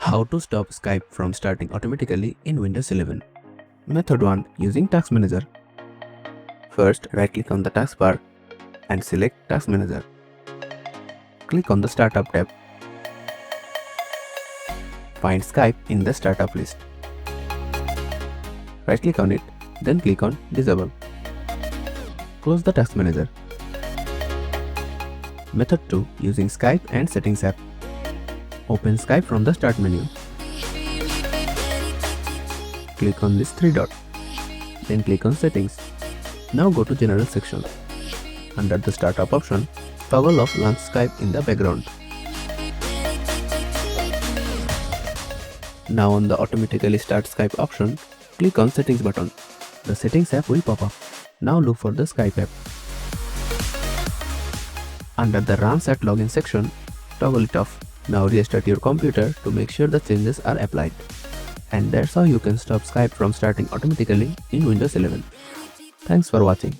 How to stop Skype from starting automatically in Windows 11. Method 1. Using Task Manager. First, right-click on the taskbar and select Task Manager. Click on the Startup tab. Find Skype in the Startup list. Right-click on it, then click on Disable. Close the Task Manager. Method 2. Using Skype and Settings app. Open Skype from the Start menu. Click on this three dot. Then click on Settings. Now go to General section. Under the Startup option, toggle off Launch Skype in the background. Now on the Automatically Start Skype option, click on Settings button. The Settings app will pop up. Now look for the Skype app. Under the Runs at Login section, toggle it off. Now restart your computer to make sure the changes are applied. And that's how you can stop Skype from starting automatically in Windows 11. Thanks for watching.